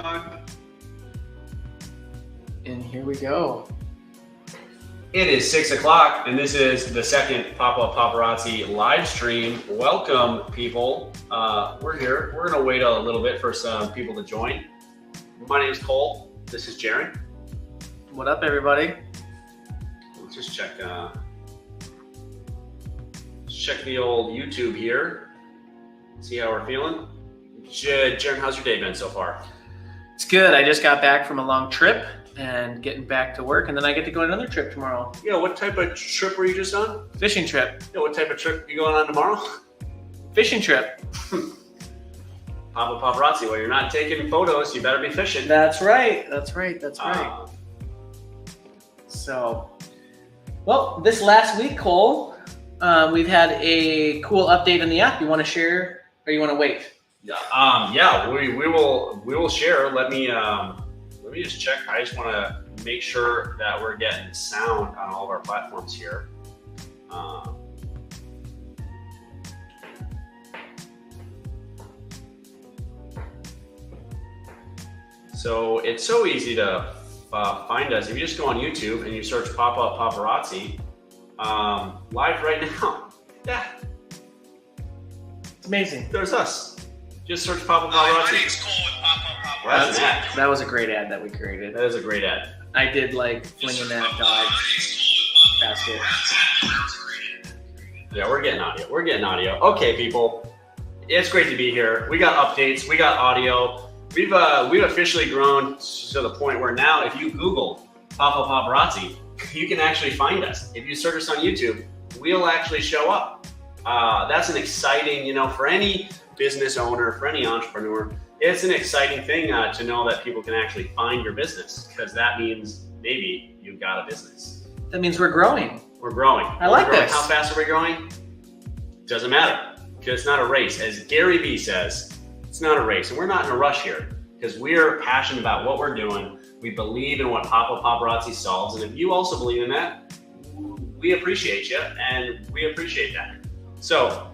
And here we go. It is 6 o'clock, and this is the second Pop-Up Paparazzi live stream. Welcome, people. We're here. We're going to wait a little bit for some people to join. My name is Cole. This is Jaron. What up, everybody? Let's just check the old YouTube here. See how we're feeling. Jaron, how's your day been so far? It's good. I just got back from a long trip and getting back to work, and then I get to go on another trip tomorrow. Yeah, what type of trip were you just on? Fishing trip. Yeah, what type of trip are you going on tomorrow? Fishing trip. Pop-Up Paparazzi, well, you're not taking photos, you better be fishing. That's right. That's right. So, well, this last week, Cole, we've had a cool update on the app. You want to share, or you want to wait? Yeah, we will share. Let me just check. I just want to make sure that we're getting sound on all of our platforms here. So it's so easy to find us. If you just go on YouTube and you search Pop-Up Paparazzi, live right now. Yeah. It's amazing. There's us. Just search Pop-Up Paparazzi. My name's Cole with Pop-Up Paparazzi. That was a great ad that we created. That is a great ad. I did like flinging that dog basket. Yeah, we're getting audio. Okay, people. It's great to be here. We got updates. We got audio. We've officially grown to the point where now if you Google Pop-Up Paparazzi, you can actually find us. If you search us on YouTube, we'll actually show up. That's an exciting, for any business owner, for any entrepreneur, it's an exciting thing to know that people can actually find your business, because that means maybe you've got a business. That means we're growing. We're growing. I like this. How fast are we growing? Doesn't matter, because it's not a race. As Gary Vee says, it's not a race, and we're not in a rush here, because we're passionate about what we're doing. We believe in what Pop-Up Paparazzi solves, and if you also believe in that, we appreciate you, and we appreciate that. So,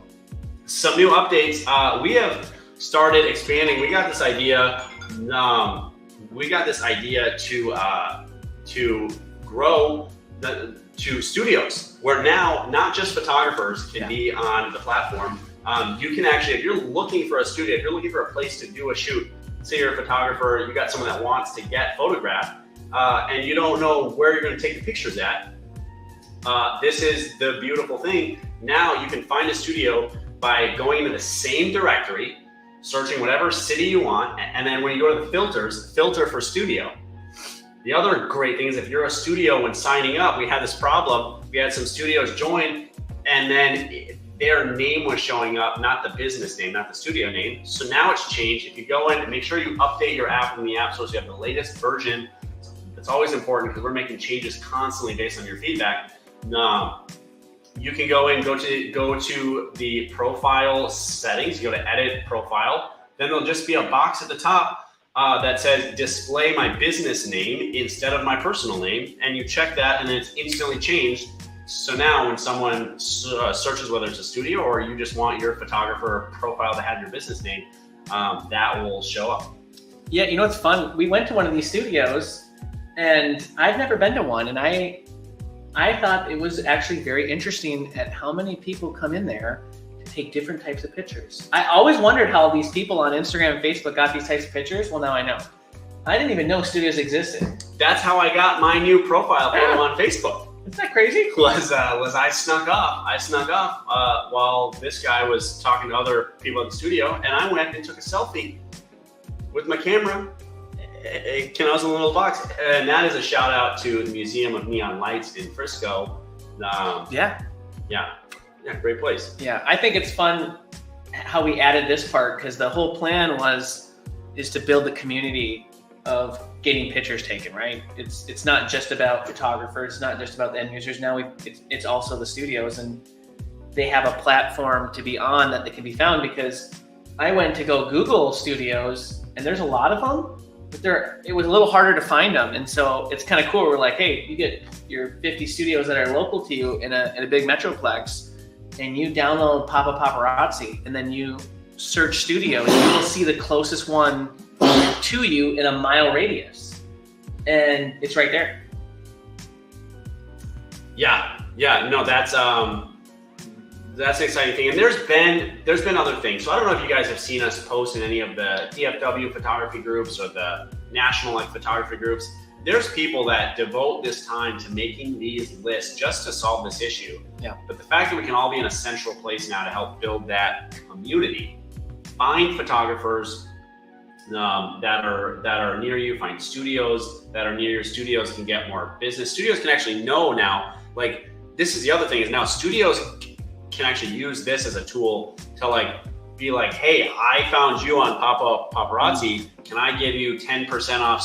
some new updates. We have started expanding. We got this idea. To grow to studios, where now not just photographers can be on the platform. You can actually, if you're looking for a studio, if you're looking for a place to do a shoot, say you're a photographer, you got someone that wants to get photographed, and you don't know where you're going to take the pictures at. This is the beautiful thing. Now you can find a studio by going into the same directory, searching whatever city you want, and then when you go to the filters, filter for studio. The other great thing is if you're a studio, when signing up, we had this problem. We had some studios join, and then their name was showing up, not the business name, not the studio name. So now it's changed. If you go in and make sure you update your app in the app store so you have the latest version. It's always important because we're making changes constantly based on your feedback. You can go to the profile settings. You go to edit profile. Then there'll just be a box at the top that says display my business name instead of my personal name. And you check that and then it's instantly changed. So now when someone searches whether it's a studio or you just want your photographer profile to have your business name, that will show up. Yeah, it's fun. We went to one of these studios and I've never been to one, and I thought it was actually very interesting at how many people come in there to take different types of pictures. I always wondered how these people on Instagram and Facebook got these types of pictures. Well, now I know. I didn't even know studios existed. That's how I got my new profile photo on Facebook. Isn't that crazy? Was I snuck off while this guy was talking to other people in the studio, and I went and took a selfie with my camera. I was in a little box, and that is a shout out to the Museum of Neon Lights in Frisco. Yeah, great place. Yeah, I think it's fun how we added this part, because the whole plan is to build the community of getting pictures taken, right? It's not just about photographers, it's not just about the end users. Now it's also the studios, and they have a platform to be on that they can be found, because I went to go Google studios and there's a lot of them, but it was a little harder to find them. And so it's kind of cool. We're like, hey, you get your 50 studios that are local to you in a big metroplex, and you download Pop-Up Paparazzi, and then you search studio, and you will see the closest one to you in a mile radius, and it's right there. Yeah, no, that's an exciting thing. And there's been other things. So I don't know if you guys have seen us post in any of the DFW photography groups or the national photography groups. There's people that devote this time to making these lists just to solve this issue. Yeah. But the fact that we can all be in a central place now to help build that community, find photographers that are near you, find studios that are near your studios can get more business. Studios can actually know now, this is the other thing is now studios can actually use this as a tool to be like, hey, I found you on Pop-Up Paparazzi. Can I give you 10% off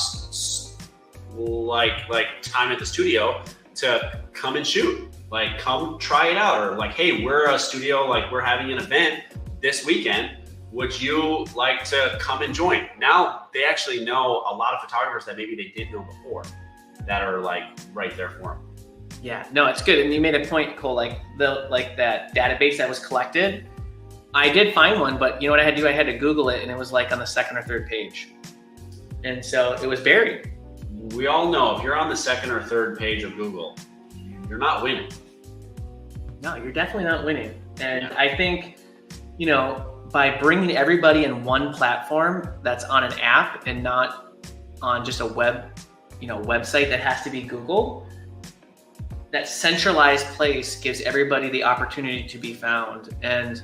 time at the studio to come and shoot? Come try it out. Or hey, we're a studio, we're having an event this weekend. Would you like to come and join? Now they actually know a lot of photographers that maybe they didn't know before that are right there for them. Yeah, no, it's good. And you made a point, Cole, that database that was collected. I did find one, but you know what I had to do? I had to Google it, and it was on the second or third page. And so it was buried. We all know if you're on the second or third page of Google, you're not winning. No, you're definitely not winning. And I think, by bringing everybody in one platform that's on an app and not on just a website that has to be Google, that centralized place gives everybody the opportunity to be found. And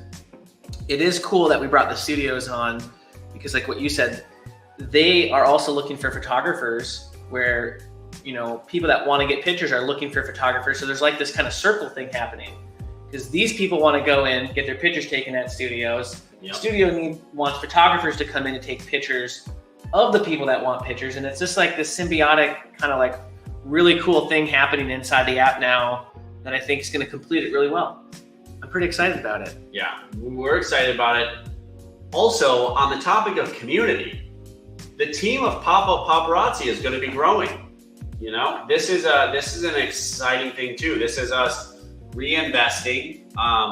it is cool that we brought the studios on because what you said, they are also looking for photographers where, people that want to get pictures are looking for photographers. So there's this kind of circle thing happening because these people want to go in, get their pictures taken at studios. Yep. Studio wants photographers to come in and take pictures of the people that want pictures. And it's just this symbiotic kind of really cool thing happening inside the app now that I think is going to complete it really well. I'm pretty excited about it. Yeah, we're excited about it. Also, on the topic of community, the team of Pop-Up Paparazzi is going to be growing. This is an exciting thing too. This is us reinvesting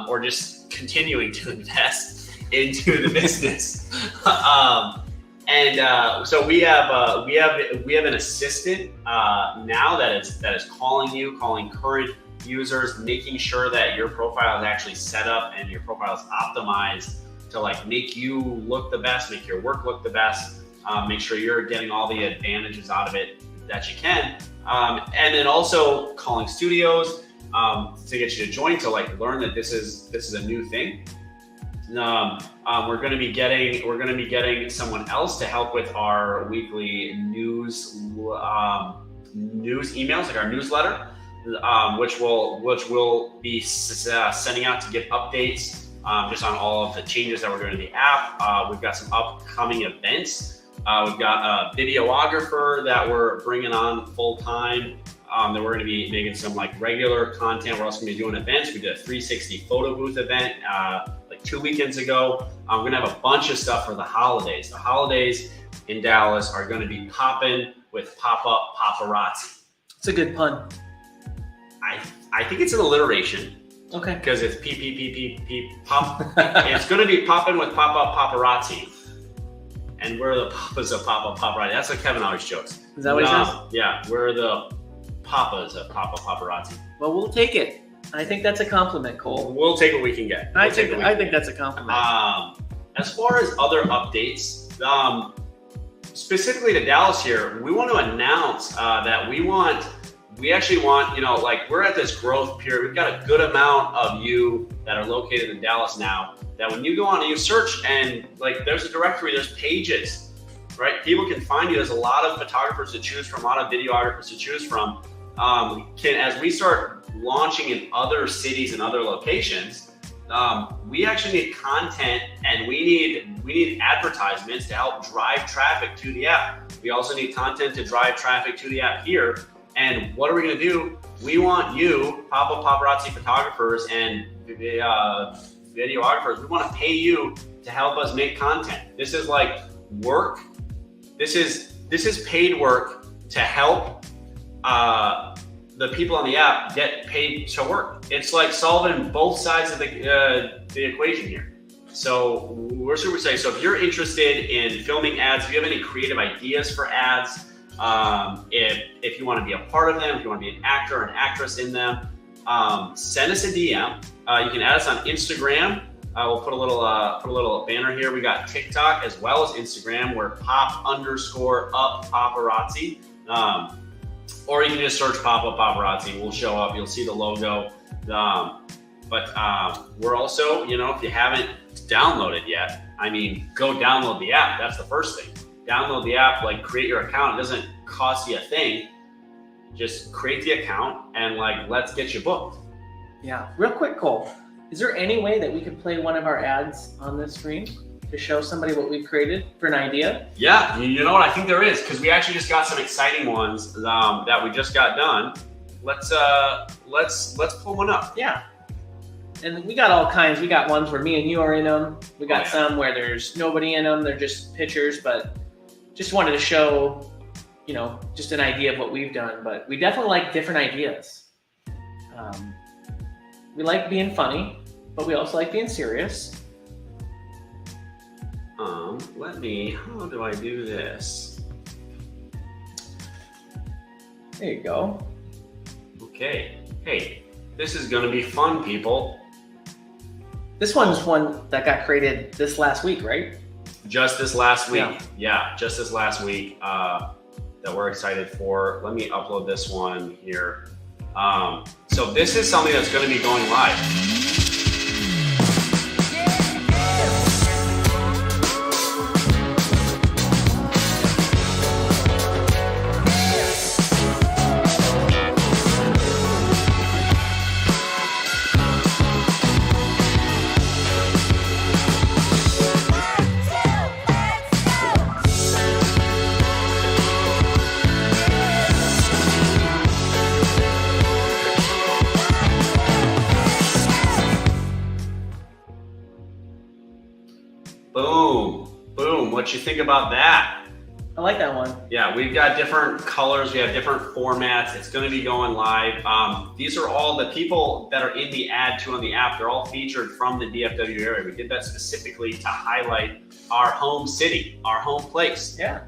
or just continuing to invest into the business. So we have an assistant now that is calling current users, making sure that your profile is actually set up and your profile is optimized to make you look the best, make your work look the best, make sure you're getting all the advantages out of it that you can, and then also calling studios to get you to join to learn that this is a new thing. We're going to be getting someone else to help with our weekly news emails, our newsletter, which we'll be sending out to get updates just on all of the changes that we're doing to the app. We've got some upcoming events. We've got a videographer that we're bringing on full time. That we're going to be making some regular content. We're also going to be doing events. We did a 360 photo booth event 2 weekends ago. We're going to have a bunch of stuff for the holidays. The holidays in Dallas are going to be popping with Pop-Up Paparazzi. It's a good pun. I think it's an alliteration. Okay. Because it's pop. It's going to be popping with Pop-Up Paparazzi. And we're the papas of Pop-Up Paparazzi. That's what Kevin always jokes. Is that what he says? Yeah, we're the papas of Pop-Up Paparazzi. Well, we'll take it. I think that's a compliment, Cole. We'll take what we can get. I think that's a compliment. As far as other updates, specifically to Dallas here, we want to announce that we actually want, we're at this growth period. We've got a good amount of you that are located in Dallas now, that when you go on and you search and there's a directory, there's pages, right? People can find you. There's a lot of photographers to choose from, a lot of videographers to choose from. As we start launching in other cities and other locations, we actually need content and we need advertisements to help drive traffic to the app. We also need content to drive traffic to the app here. And what are we going to do? We want you, Pop-Up Paparazzi photographers and videographers, we want to pay you to help us make content. This is work. This is paid work to help the people on the app get paid to work. It's solving both sides of the equation here. So we're super excited. So if you're interested in filming ads, if you have any creative ideas for ads, if you want to be a part of them, if you want to be an actor or an actress in them, send us a DM. You can add us on Instagram. We'll put a little banner here. We got TikTok as well as Instagram. We're pop_up paparazzi. Or you can just search pop-up paparazzi. We'll show up. You'll see the logo. But we're also, if you haven't downloaded yet, go download the app. That's the first thing. Download the app, create your account. It doesn't cost you a thing. Just create the account and let's get you booked. Yeah. Real quick, Cole, is there any way that we could play one of our ads on this screen to show somebody what we've created for an idea? Yeah, you know what? I think there is, because we actually just got some exciting ones that we just got done. Let's pull one up. Yeah. And we got all kinds. We got ones where me and you are in them. We got some where there's nobody in them. They're just pictures, but just wanted to show, just an idea of what we've done. But we definitely like different ideas. We like being funny, but we also like being serious. How do I do this? There you go. Okay. Hey, this is going to be fun, people. This one's one that got created this last week, right? Just this last week. Yeah, just this last week that we're excited for. Let me upload this one here. So this is something that's going to be going live. Boom. What you think about that? I like that one. Yeah, we've got different colors. We have different formats. It's going to be going live. These are all the people that are in the ad too on the app. They're all featured from the DFW area. We did that specifically to highlight our home city, our home place. Yeah.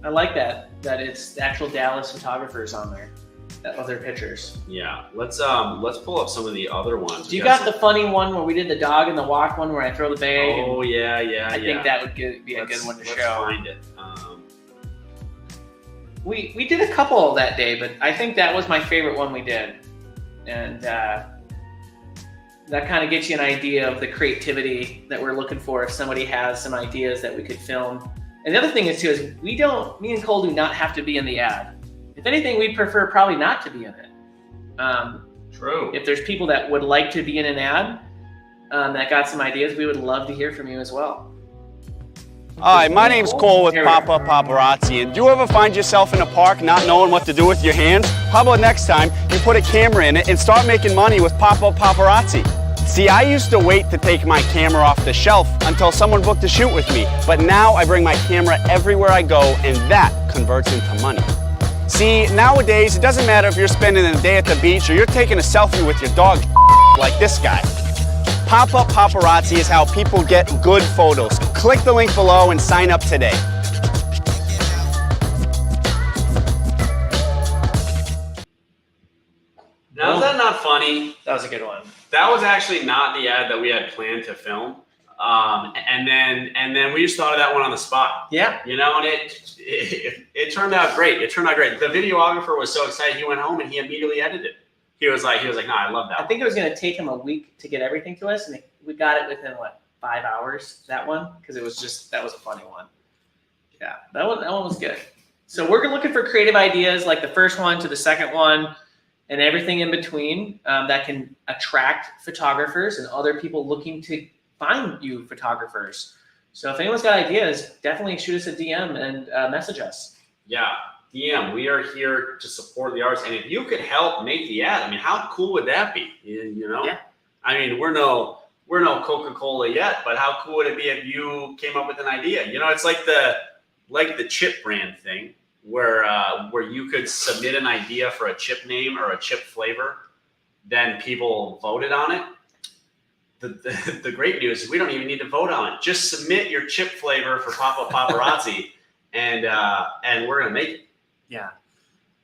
I like that it's the actual Dallas photographers on there. Other pictures. Yeah, let's pull up some of the other ones. You got the funny one where we did the dog and the walk one where I throw the bag. Oh yeah. I think that would be a good one to show. Let's find it. We did a couple that day, but I think that was my favorite one we did, and that kind of gets you an idea of the creativity that we're looking for. If somebody has some ideas that we could film, and the other thing is me and Cole do not have to be in the ad. If anything, we'd prefer probably not to be in it. True. If there's people that would like to be in an ad that got some ideas, we would love to hear from you as well. Hi, my name's Cole with Pop-Up Paparazzi, and do you ever find yourself in a park not knowing what to do with your hands? How about next time you put a camera in it and start making money with Pop-Up Paparazzi? See, I used to wait to take my camera off the shelf until someone booked a shoot with me, but now I bring my camera everywhere I go, and that converts into money. See, nowadays, it doesn't matter if you're spending a day at the beach or you're taking a selfie with your dog like this guy. Pop-Up Paparazzi is how people get good photos. Click the link below and sign up today. Now, is that not funny? That was a good one. That was actually not the ad that we had planned to film. And then we just thought of that one on the spot. Yeah. And it turned out great. It turned out great. The videographer was so excited. He went home and he immediately edited. He was like, no, I love that. I think it was going to take him a week to get everything to us, and we got it within 5 hours. That one, because that was a funny one. Yeah, that one was good. So we're looking for creative ideas, like the first one to the second one, and everything in between that can attract photographers and other people looking to find you photographers. So if anyone's got ideas, definitely shoot us a DM and message us. Yeah, DM. We are here to support the artists, and if you could help make the ad, how cool would that be? Yeah. We're no Coca-Cola yet, but how cool would it be if you came up with an idea? It's like the chip brand thing, where you could submit an idea for a chip name or a chip flavor, then people voted on it. the great news is we don't even need to vote on it. Just submit your chip flavor for Pop-Up Paparazzi, and we're gonna make it. Yeah.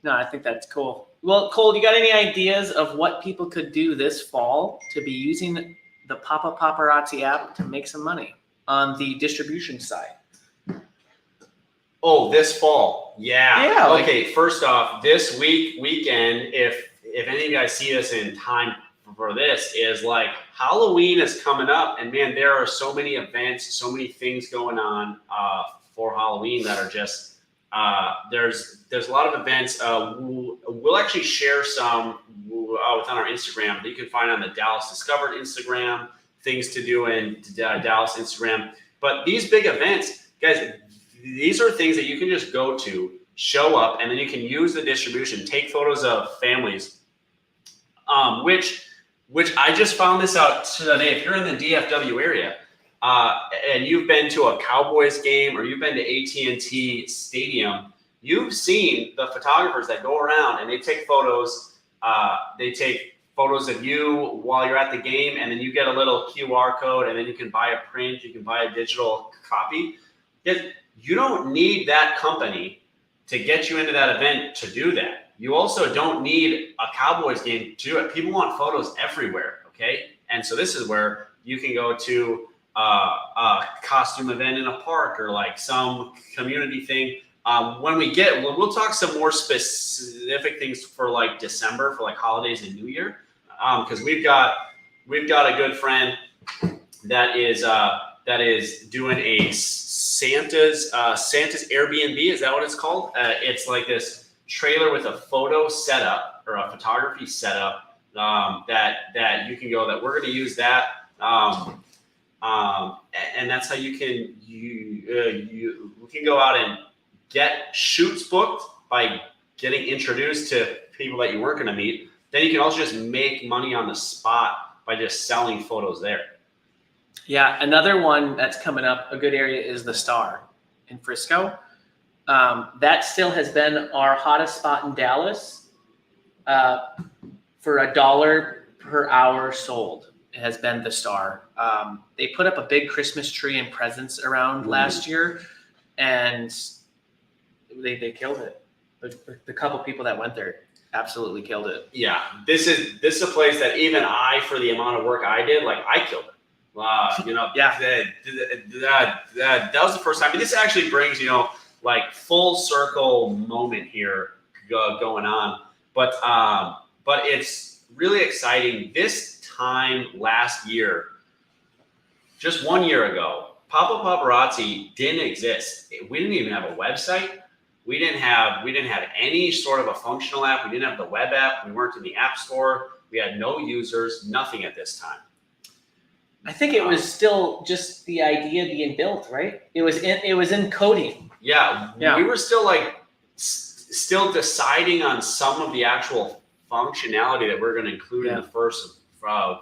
No, I think that's cool. Well, Cole, you got any ideas of what people could do this fall to be using the Pop-Up Paparazzi app to make some money on the distribution side? Oh, this fall. Yeah. Yeah, like- Okay, first off, this weekend, if any of you guys see this in time for this, is like Halloween is coming up, and man, there are so many events, so many things going on for Halloween that are just there's a lot of events. We'll actually share some within our Instagram that you can find on the Dallas Discovered Instagram, things to do in Dallas Instagram. But these big events, guys, these are things that you can just go to, show up, and then you can use the distribution, take photos of families, which I just found this out today. If you're in the DFW area and you've been to a Cowboys game or you've been to AT&T Stadium, you've seen the photographers that go around and they take photos. They take photos of you while you're at the game, and then you get a little QR code, and then you can buy a print, you can buy a digital copy. You don't need that company to get you into that event to do that. You also don't need a Cowboys game to do it. People want photos everywhere, okay? And so this is where you can go to a costume event in a park or like some community thing. When we'll talk some more specific things for like December, for like holidays and New Year, because we've got a good friend that is doing a Santa's Airbnb. Is that what it's called? It's like this trailer with a photo setup or a photography setup that you can go. That we're going to use that, and that's how you can go out and get shoots booked by getting introduced to people that you weren't going to meet. Then you can also just make money on the spot by just selling photos there. Yeah, another one that's coming up, a good area, is the Star in Frisco. That still has been our hottest spot in Dallas for $1 per hour sold. It has been the Star. They put up a big Christmas tree and presents around last year, and they killed it. The couple people that went there absolutely killed it. Yeah, this is a place that even I, for the amount of work I did, like I killed it. Yeah. That was the first time. And this actually brings, like full circle moment here going on. But it's really exciting. This time last year, just 1 year ago, Pop-Up Paparazzi didn't exist. We didn't even have a website. We didn't have any sort of a functional app. We didn't have the web app. We weren't in the app store. We had no users, nothing at this time. I think it was still just the idea being built, right? It was in coding. Yeah. We were still still deciding on some of the actual functionality that we're going to include in the first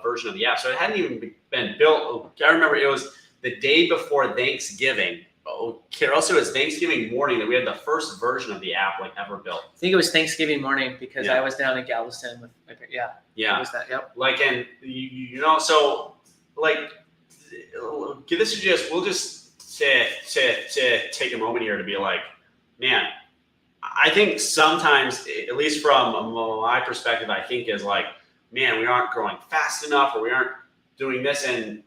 version of the app. So it hadn't even been built. I remember it was the day before Thanksgiving. Also, it was Thanksgiving morning that we had the first version of the app ever built. I think it was Thanksgiving morning because I was down in Galveston with my parents. Yeah. It was that. Yep. So give this a just. We'll just take a moment here to be like, man, I think sometimes, at least from my perspective, I think is like, man, we aren't growing fast enough, or we aren't doing this, and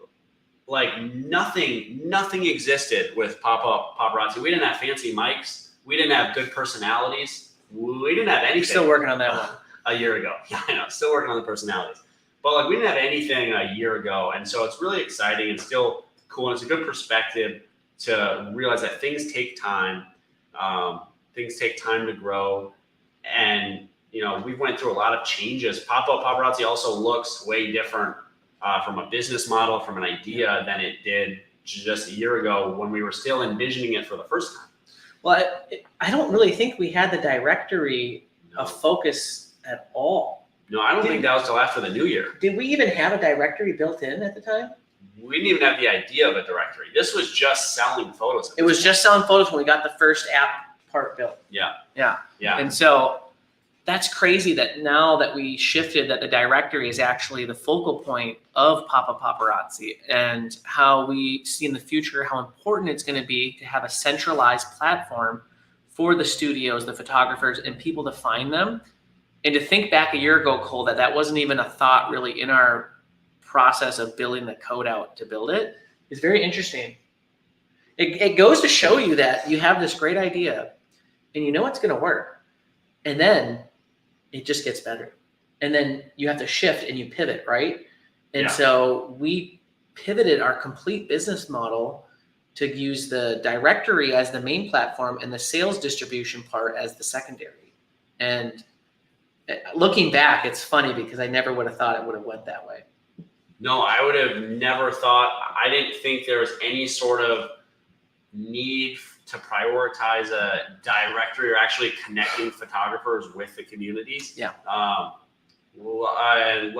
nothing existed with Pop-Up Paparazzi. We didn't have fancy mics. We didn't have good personalities. We didn't have anything. You're still working on that one. A year ago. Yeah, I know. Still working on the personalities. But we didn't have anything a year ago. And so it's really exciting and still cool. And it's a good perspective to realize that things take time. Things take time to grow. And, we went through a lot of changes. Pop-Up Paparazzi also looks way different from a business model, from an idea, than it did just a year ago when we were still envisioning it for the first time. Well, I don't really think we had the directory of focus at all. No, I don't think that was till after the new year. Did we even have a directory built in at the time? We didn't even have the idea of a directory. This was just selling photos. It was just selling photos when we got the first app part built. Yeah. And so that's crazy that now that we shifted, that the directory is actually the focal point of Papa Paparazzi, and how we see in the future how important it's going to be to have a centralized platform for the studios, the photographers, and people to find them. And to think back a year ago, Cole, that wasn't even a thought really in our process of building the code out to build it is very interesting. It goes to show you that you have this great idea and you know it's going to work. And then it just gets better. And then you have to shift and you pivot, right? And so we pivoted our complete business model to use the directory as the main platform and the sales distribution part as the secondary. And looking back, it's funny because I never would have thought it would have went that way. No, I would have never thought. I didn't think there was any sort of need to prioritize a directory or actually connecting photographers with the communities. Yeah. So I've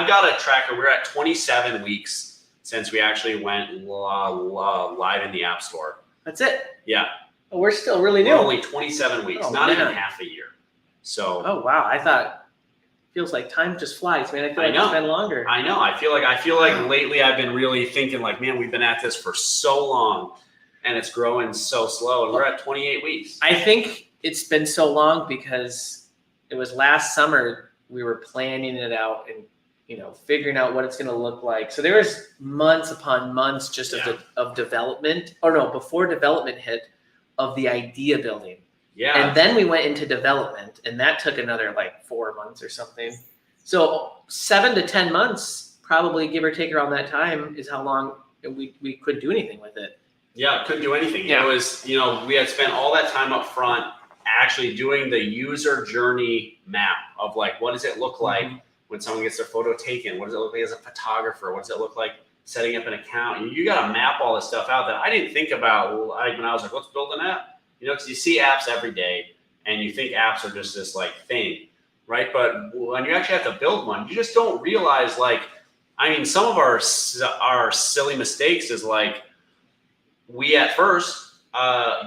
got a tracker. We're at 27 weeks since we actually went live in the App Store. That's it. Yeah. Oh, we're still really new. We're only 27 weeks, not man. even half a year. So. Oh wow! I thought feels like time just flies, man. I feel like it's been longer. I know. I feel like lately I've been really thinking like, man, we've been at this for so long, and it's growing so slow, and we're at 28 weeks. I think it's been so long because it was last summer we were planning it out and figuring out what it's going to look like. So there was months upon months just of development, before development hit, of the idea building. Yeah. And then we went into development, and that took another 4 months or something. So 7 to 10 months, probably give or take around that time, is how long we couldn't do anything with it. Yeah, couldn't do anything. Yeah. It was, we had spent all that time up front actually doing the user journey map of what does it look like when someone gets their photo taken? What does it look like as a photographer? What does it look like setting up an account? You got to map all this stuff out that I didn't think about when I was like, let's build an app. Because you see apps every day and you think apps are just this thing, right? But when you actually have to build one, you just don't realize some of our silly mistakes is we at first,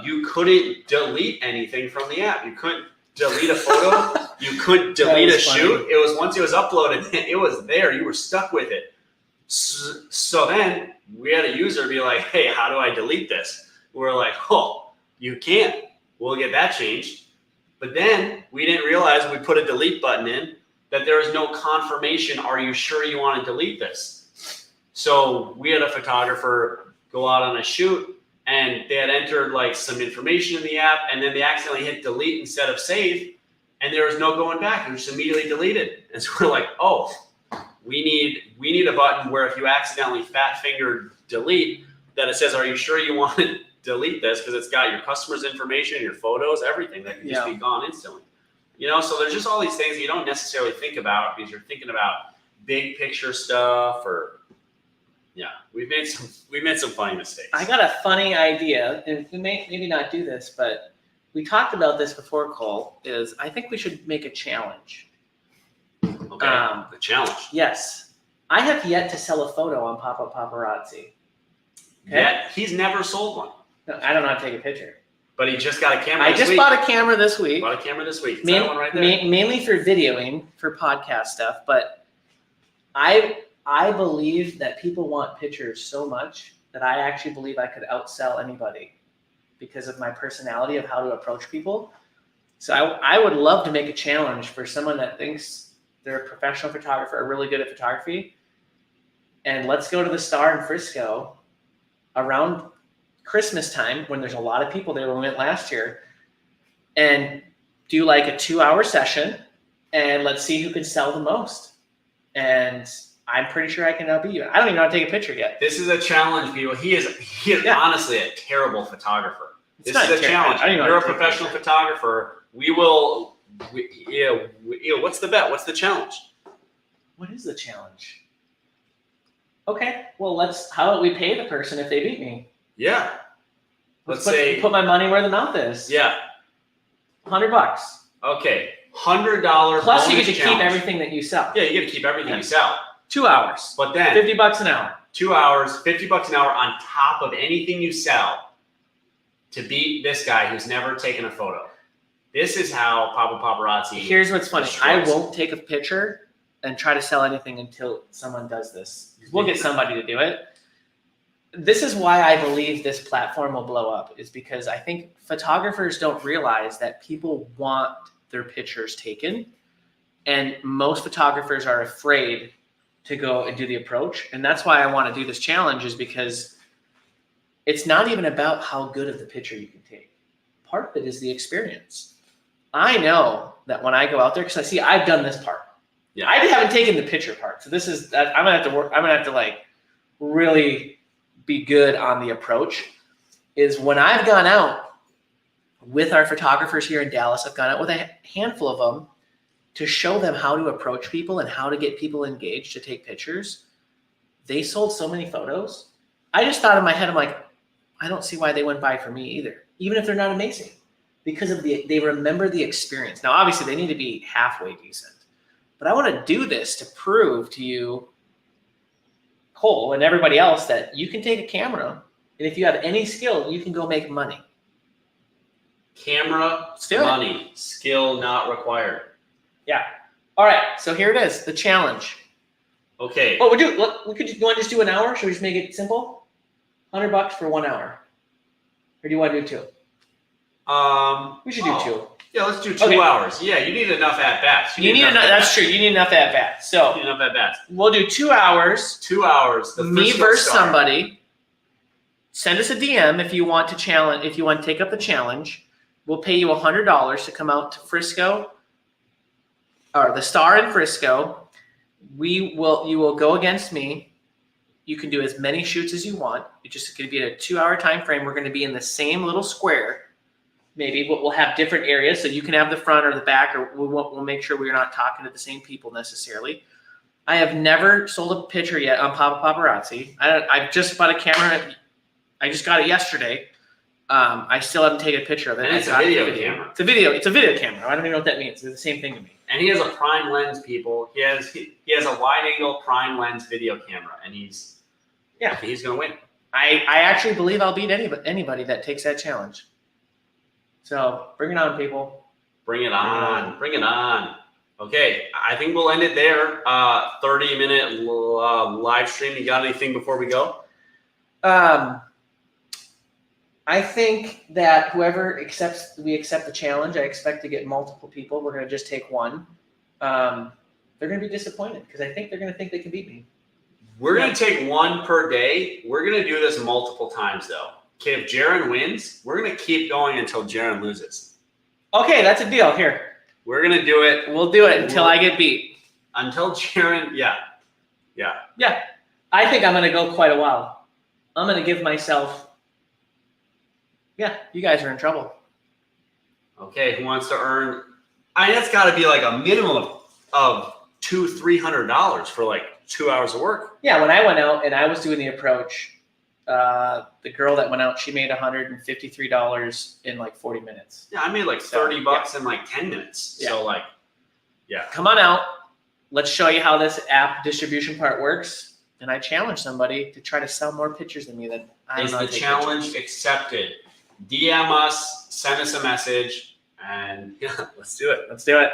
you couldn't delete anything from the app. You couldn't delete a photo. You couldn't delete a shoot. It was once it was uploaded, it was there. You were stuck with it. So then we had a user be like, hey, how do I delete this? We're like, oh, you can't. We'll get that changed. But then we didn't realize when we put a delete button in that there was no confirmation. Are you sure you want to delete this? So we had a photographer go out on a shoot and they had entered some information in the app and then they accidentally hit delete instead of save. And there was no going back. It was just immediately deleted. And so we're like, oh, we need a button where if you accidentally fat finger delete, that it says, are you sure you want to delete this, because it's got your customers' information, your photos, everything that can just be gone instantly. So there's just all these things you don't necessarily think about because you're thinking about big picture stuff we've made some funny mistakes. I got a funny idea, and we may maybe not do this, but we talked about this before, Cole, is I think we should make a challenge. Okay, the challenge. Yes. I have yet to sell a photo on Papa Paparazzi. Okay? Yet he's never sold one. No, I don't know how to take a picture. But he just got a camera I this just week. bought a camera this week. Bought a camera this week. It's that one right there. Mainly for videoing, for podcast stuff. But I believe that people want pictures so much that I actually believe I could outsell anybody because of my personality of how to approach people. So I would love to make a challenge for someone that thinks they're a professional photographer or really good at photography. And let's go to the Star in Frisco around Christmas time when there's a lot of people there when we went last year and do a 2-hour session and let's see who can sell the most. And I'm pretty sure I can outbeat you. I don't even know how to take a picture yet. This is a challenge, people. He is honestly a terrible photographer. This is a challenge. You're a professional photographer. What's the bet? What's the challenge? What is the challenge? Okay, well, how about we pay the person if they beat me? Yeah. Let's say put my money where the mouth is. Yeah. $100. Okay. $100 plus you get to challenge. keep everything that you sell. Yeah, you get to keep everything you sell. 2 hours. But then $50 an hour. 2 hours, $50 an hour on top of anything you sell to beat this guy who's never taken a photo. This is how Papa Paparazzi. Here's what's funny. I destroys. won't take a picture and try to sell anything until someone does this. We'll get somebody to do it. This is why I believe this platform will blow up, is because I think photographers don't realize that people want their pictures taken. And most photographers are afraid to go and do the approach. And that's why I want to do this challenge, is because it's not even about how good of the picture you can take. Part of it is the experience. I know that when I go out there, because I've done this part. Yeah. I haven't taken the picture part. So this is, I'm gonna have to work. I'm gonna have to like really be good on the approach. Is when I've gone out with our photographers here in Dallas, I've gone out with a handful of them to show them how to approach people and how to get people engaged to take pictures. They sold so many photos. I just thought in my head, I'm like, I don't see why they wouldn't buy from me either, even if they're not amazing, because of they remember the experience. Now, obviously, they need to be halfway decent, but I want to do this to prove to you, Cole, and everybody else, that you can take a camera, and if you have any skill, you can go make money. Camera, money, skill not required. Yeah. All right. So here it is, the challenge. Okay. Oh, you want to just do an hour? Should we just make it simple? $100 for 1 hour, or do you want to do 2? We should do 2. Yeah, let's do 2 hours. Yeah, you need enough at bats. You need enough. That's true. You need enough at bats. So you need enough at bats. We'll do 2 hours. 2 hours. Me versus somebody. Send us a DM if you want to challenge. If you want to take up the challenge, we'll pay you $100 to come out to Frisco, or the Star in Frisco. You will go against me. You can do as many shoots as you want. It's just going to be in a 2-hour time frame. We're going to be in the same little square. Maybe, but we'll have different areas, so you can have the front or the back, or we'll make sure we're not talking to the same people necessarily. I have never sold a picture yet on Papa Paparazzi. I just bought a camera. I just got it yesterday. I still haven't taken a picture of it. And it's a video camera. It's a video camera. I don't even know what that means. It's the same thing to me. And he has a prime lens, people. He has a wide angle prime lens video camera, and he's gonna win. I actually believe I'll beat anybody that takes that challenge. So bring it on, people. Bring it on. Bring it on. Okay, I think we'll end it there. 30-minute live stream. You got anything before we go? I think that whoever accepts the challenge, I expect to get multiple people. We're going to just take one. They're going to be disappointed because I think they're going to think they can beat me. We're going to take one per day. We're going to do this multiple times, though. Okay, if Jaron wins, we're going to keep going until Jaron loses. Okay, that's a deal. Here. We're going to do it. We'll do it until I get beat. Until Jaron, yeah. I think I'm going to go quite a while. I'm going to give myself, you guys are in trouble. Okay, who wants to earn? That's got to be like a minimum of $200-$300 for like 2 hours of work. Yeah, when I went out and I was doing the approach, the girl that went out, she made $153 in like 40 minutes. Yeah, I made like $30 in like 10 minutes. Yeah. So Come on out. Let's show you how this app distribution part works. And I challenge somebody to try to sell more pictures than me. Then is the challenge accepted? DM us, send us a message, and let's do it. Let's do it.